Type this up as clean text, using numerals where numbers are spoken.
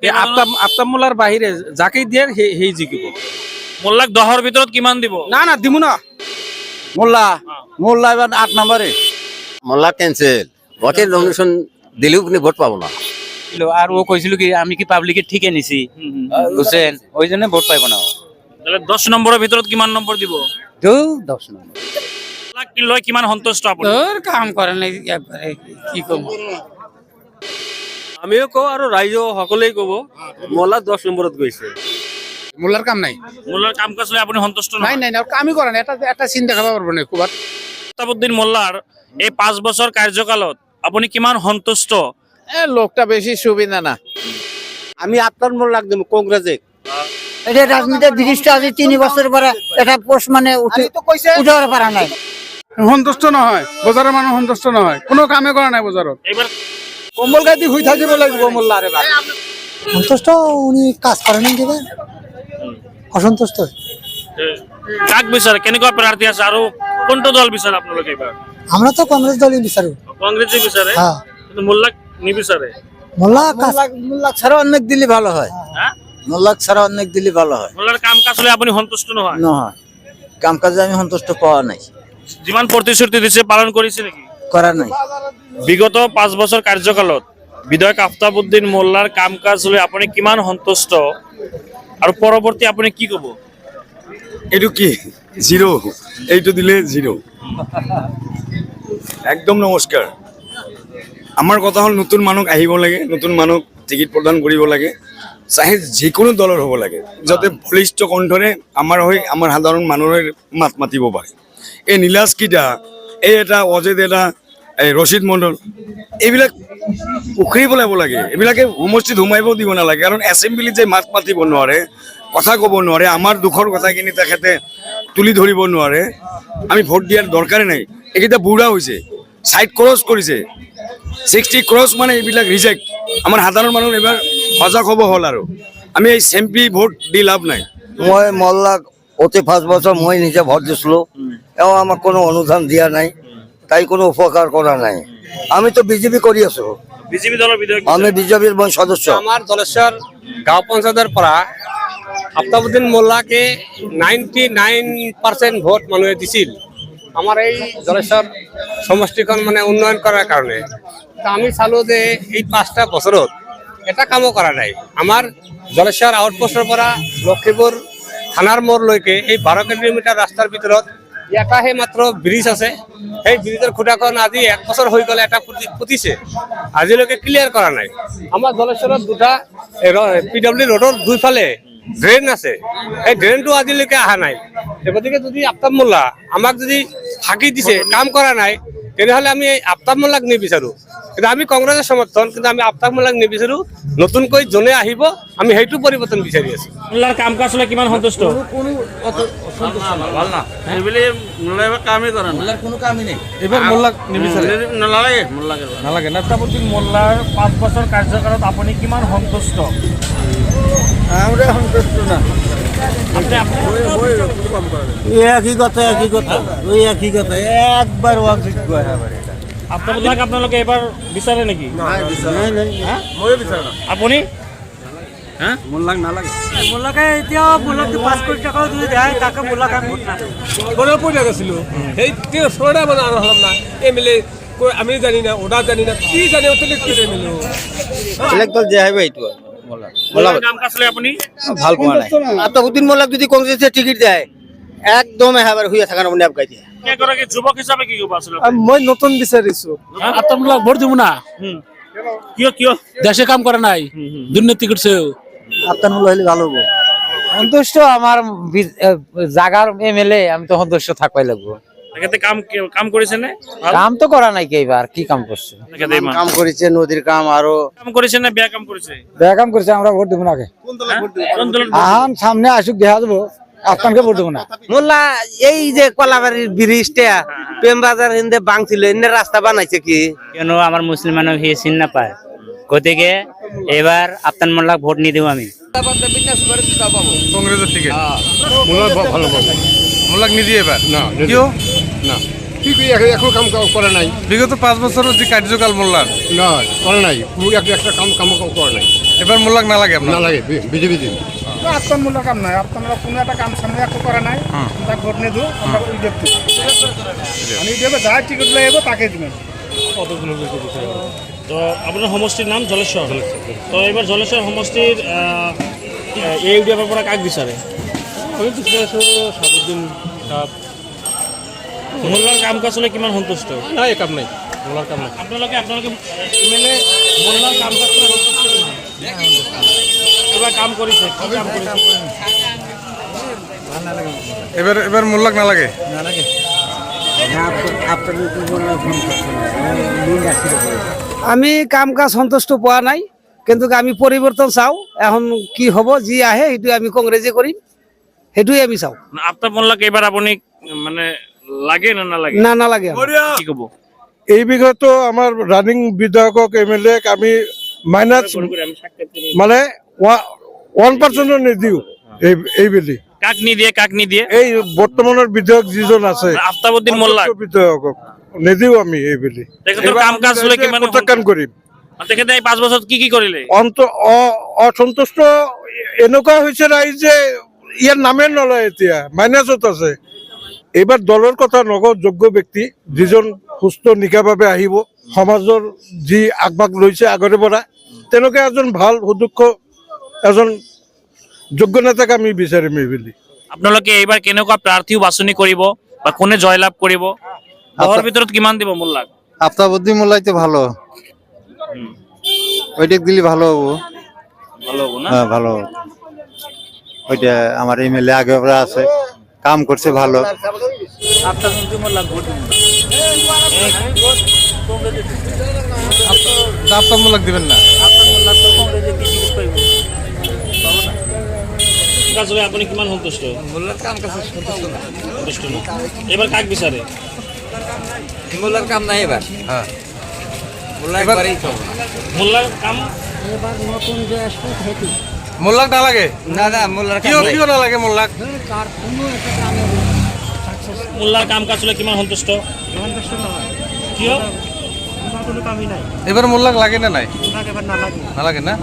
আফতাব মোল্লার বাহিৰে যাকেই দিয়ে সেই জিকিব। মোল্লাক 10ৰ ভিতৰত কিমান দিব? না দিমু না। মোল্লা এবার 8 নম্বরে। মোল্লা ক্যান্সেল, ভোটের নমিনেশন দিলেও আপনি ভোট পাবো না। আর ও কইছিল কি আমি কি পাবলিকের ঠিকই নিছি বুঝছেন, ওই জন্য ভোট পাইব না। তাহলে 10 নম্বৰৰ ভিতৰত কিমান নম্বৰ দিব? 10 নম্বর মোল্লাক কি লয় কিমান সন্তুষ্ট আপুনি? তোর কাম করে নাই একবারে, কি কম। আমিও কওঁ আৰু ৰাইজেও সকলোৱে ক'ব মোল্লা 10 নম্বৰত গৈছে। মোল্লার কাম নাই, মোল্লাৰ কাম কাজ লৈ আপুনি সন্তুষ্ট নাই নহয়? নাই নাই, ওর কামই করে না, একটা চিন্তা খাওয়া পারবো না খুব। আফতাবউদ্দিন মোল্লাৰ এই 5 বছৰ কাৰ্যকালত আপুনি কিমান সন্তুষ্ট? লোকটা বেশি সুবিধা না। আমি আপনার মোল্লাক দেব কংগ্রেসে। এটা রাজনীতির ব্রিজটা আছে 3 বছর পরে এটা পোস্ট মানে উঠার পারা নাই। সন্তুষ্ট নহয়, বজারের মানুষ সন্তুষ্ট নহয়, কোনো কামে করা নাই বজারত। এবার কম্বল গাই দি শুই থাকিব লাগিব মোল্লার এবার। সন্তুষ্ট উনি কাজ করেন কিবা অসন্তুষ্ট। কাক বিচাৰে, কেনেকুৱা প্ৰাৰ্থী আছে আৰু কোনটো দল বিচাৰে আপোনালোকে? এইবাৰ আমরা তো কংগ্রেস দলই বিচারো। কংগ্ৰেছে বিচাৰে, হ্যাঁ কিন্তু মোল্লাক নিবিচাৰে। মোল্লা কাজ মোল্লাক ছাড়া অনেক দিলে ভালো হয়। হ্যাঁ, মোল্লাক ছাড়া অনেক দিলে ভালো হয়। মোল্লাৰ কাম কাজ লৈ আপুনি সন্তুষ্ট নহয়? নহয়, কাম কাজে আমি সন্তুষ্ট পাওয়া নাই, যিমান প্ৰতিশ্ৰুতি দিছে পালন কৰিছে নেকি? করা নাই। বিগত 5 বছৰ কাৰ্যকালত বিধায়ক আফতাবউদ্দিন মোল্লাৰ কাম কাজ লৈ আপুনি কিমান সন্তুষ্ট আৰু পৰৱৰ্তী আপুনি কি ক'ব? এইটো কি জিরো, এইটো দিলে জিরো একদম। নমস্কাৰ, আমাৰ কথা হ'ল নতুন মানুহ আহিব লাগে, নতুন মানুহ টিকিট প্ৰদান কৰিব লাগে, চাহে যিকোনো দলৰ হ'ব লাগে, যাতে বলিষ্ঠ কণ্ঠৰে আমাৰ হৈ আমাৰ সাধাৰণ মানুহৰ মাত মাতিব পাৰে। এই নীলাজকিটা, এই এটা অজেদ, এটা এই ৰচিদ মণ্ডল, এইবিলাক উখৰি পেলাব লাগে। এইবিলাকে সমষ্টিত সোমাইব দিব নালাগে, কাৰণ এছেম্বলিত যে মাত মাতিব নোৱাৰে, কথা ক'ব নোৱাৰে, আমাৰ দুখৰ কথাখিনি তেখেতে তুলি ধৰিব নোৱাৰে, আমি ভোট দিয়াৰ দৰকাৰে নাই। এইকেইটা বুঢ়া হৈছে, 60 ক্ৰছ কৰিছে, 60 ক্ৰছ মানে এইবিলাক ৰিজেক্ট। আমাৰ সাধাৰণ মানুহ এবাৰ সজাগ হ'ব হ'ল, আৰু আমি এই চেম্পি ভোট দি লাভ নাই। মই মোল্লাক অতি 5 বছর মই নিজে ভোট দিছিলো, এও আমাক কোনো অনুদান দিয়া নাই, তাই কোনো উপকার করা নাই। আমি তো বিজেপি কৰি আছো, বিজেপি দলৰ বিধায়ক আমি বিজেপির মই সদস্য। আমাৰ দলেশ্বৰ গাঁও পঞ্চায়তৰ পৰা আফতাবউদ্দিন মোল্লাকে 99% ভোট মানুহে দিছিল আমাৰ এই জলেশ্বৰ সমষ্টিখন মানে উন্নয়ন কৰাৰ কাৰণে। আমি চালো যে এই 5টা বছৰত এটা কামো কৰা নাই। আমাৰ জলেশ্বৰ আউটপোষ্টৰ পৰা লক্ষীপুৰ থানাৰ মোড়লৈকে এই 12 কিলোমিটাৰ ৰাস্তাৰ ভিতৰত এটাহে মাত্ৰ ব্ৰিজ আছে। সেই ব্ৰিজৰ খুঁটাখন আজি 1 বছৰ হৈ গ'লে এটা ফুটিছে, আজিলৈকে ক্লিয়াৰ কৰা নাই। আমাৰ জলেশ্বৰত 2টা PW ৰোডৰ দুইফালে ড্ৰেইন আছে, এই ড্ৰেইনটো আজিলৈকে অহা নাই। গতিকে যদি আফতাব মোল্লা আমাক যদি ফাঁকি দিছে, কাম কৰা নাই, তেনেহ'লে আমি আফতাব মোল্লাক নিবিচাৰোঁ। কিন্তু আমি কংগ্ৰেছৰ সমৰ্থন, কিন্তু আমি আফতাব মোল্লাক নিবিচাৰোঁ। নতুনকৈ যোনে আহিব আমি সেইটো পৰিৱৰ্তন বিচাৰি আছোঁ। মোল্লাৰ কাম কাজ লৈ কিমান সন্তুষ্ট? ভাল না এইবুলি মোল্লাই কামেই কৰা নাই, কোনো কামই নেই। এইবাৰ মোল্লাক নিবিচাৰে, নালাগে মোল্লাকে নালাগে। আফতাবউদ্দিন মোল্লাৰ 5 বছৰ কাৰ্যকালত আপুনি কিমান সন্তুষ্ট? আমরা সন্তুষ্ট না। একই কথা ওই একই কথা, একবার অযোগ্য। আফতাবুল্লাহক আপোনালোকে এবাৰ বিচাৰে নেকি? ময়ো বিচাৰোঁ না। আপুনি হ্যাঁ মোল্লাক নালাগে। মোল্লাকে এতিয়া মোল্লাকে 5 কোটি টাকা যদি দেয় তাকে মোল্লাকে ভোট না দেয়। বড় পয়সা গেছিল সেই সোনা মানে আর হলাম না এমএলএ আমি জানি না, ওরা জানি না, কি জানি ওদের কি এমএলএ বেলেগ দল যে আহিব এইটো মোল্লাৰ কাম কাজ লৈ আপুনি ভাল পোৱা নাই। আফতাবউদ্দিন মোল্লাক যদি কংগ্রেসে টিকিট দেয় একদম এবাৰ শুয়ে থাকা মানে আবগাই দিয়ে। এগৰাকী যুৱক হিচাপে কি ক'ব আছিলে? মই নতুন বিচাৰিছো। আফতাব মোল্লাক ভোট দিব না, কিয় দেশে কাম করে নাই, দুর্নীতি করছে। আফতাব মোল্লা হলে ভালো হবো। সন্তুষ্ট আমার জাগার MLA, আমি তো সন্তুষ্ট থাকবাই লাগবো। তেখেতে কাম কৰিছে নে? কাম তো করা নাই, কেইবার কি কাম করছে? তেখেতে ইমান কাম কৰিছে, নদীৰ কাম আৰু কাম কৰিছে নে বেয়া কাম কৰিছে? বেয়া কাম করছে, আমরা ভোট দেবো না। কোন দলত? আহান সামনে আসুক দেখা দেবো, আপনাকে ভোট দেবো না। মোল্লা এই যে কলাবাড়ির ব্রিজটা প্রেমবাজার হিন্দে ভাঙছিল, এনে রাস্তা বানাইছে কি? কেন আমার মুসলিম মানুষ হি চিন না পায়, গতিকে এবার আফতাব মোল্লাক ভোট নিয়ে দেবো আমি। কংগ্রেসের টিকিট মোল্লার ভালো পাবো, মোল্লাক নিদিয়ে এবার না। কিয় না? কি এখন কাম করে নাই, বিগত 5 বছরের যে কার্যকাল মোল্লার না করে নাই, একটা কাম করে নাই। এবার মোল্লাক না লাগে আপনার আপনার মূল্য কাম নাই আপনারা কোনো একটা কাম সামনে একটু করে নাই তাকে ভোট নিয়ে দিও আমরা ওই দেখতে আমি দেবে যা টিকিট লয়ে যাবো তাকে দিবেন তো আপনার সমষ্টির নাম জলেশ্বর তো এবার জলেশ্বর সমষ্টির এই ইউডিএফের পৰা কাক বিচাৰে আমি বিচাৰি আছোঁ সাবুদ্দিন কাপ মোল্লাৰ কাম কাজ হ'লে কিমান সন্তুষ্ট নাই কাম নাই মোলাৰ কাম নাই আপোনালোকে MLA মোল্লাৰ কাম কাজ হ'লে সন্তুষ্ট কিমান? এবার কাম কৰিছে কি কাম কৰিছে এবার মোল্লাক না লাগে আমি কাম কাজ সন্তুষ্ট পোৱা নাই কিন্তু আমি পরিবর্তন চাও এখন কি হব যি আহে সেইটো আমি কংগ্রেসে কৰিম সেইটোৱে আমি চাও আফতাব মোল্লাক এবার আপুনি মানে লাগে না নালাগে না নালাগে আমার। কি ক'ব এই বিষয়ে তো আমার রানিং বিধায়কক MLA আমি মাইনাস মানে 1% নিদিও এইবেলি কাক নিদিয়ে এই বর্তমানের বিধায়ক যিজন আছে আফতাবউদ্দিন মোল্লাক বিধায়কক নিদিও আমি এইবেলি তেখেতৰ কাম কাজ হ'লে কিমান প্ৰত্যাখ্যান কৰিম তেখেতে এই 5 বছৰত কি কৰিলে অসন্তুষ্ট এনেকুৱা হৈছে ৰাইজ যে ইয়াৰ নামে নলয় এতিয়া মাইনাছত আছে এইবাৰ দলৰ কথা নকওঁ যোগ্য ব্যক্তি যিজন সুস্থ নিকাভাৱে আহিব সমাজৰ যি আগভাগ লৈছে আগৰে পৰা তেনেকুৱা এজন ভাল সুদক্ষ এজন যোগ্য নেতাক আমি বিচাৰিম এইবেলি আপোনালোকে এইবাৰ কেনেকুৱা প্ৰাৰ্থীও বাছনি কৰিব বা কোনে জয়লাভ কৰিব দহৰ ভিতৰত কিমান দিব মোল্লাক আফতাবুদ্দিন মোল্লাই তো ভালো ওইটাক দিলে ভালো হবো ভালো হ'ব না হ্যাঁ ভালো ওইটা আমার MLA আগে আছে কাম করছে ভালো আফতাবউদ্দিন মোল্লাক ভোট আফতাব মোল্লাক দিবেন না কাজলে আপুনি কিমান সন্তুষ্ট মোল্লার কাম কাজ সন্তুষ্ট না এবার কাক বিচাৰে মোল্লার কাম নাই এবার হ্যাঁ মোল্লা একবারই চলবে মোল্লাৰ কাম মোল্লাক না লাগে না না মোল্লার কাম নাই কিয় নালাগে মোল্লাক মোল্লাৰ কাম কাজ হ'লে কিমান সন্তুষ্ট কিয় এবার মোল্লাক লাগে না নাই নালাগে না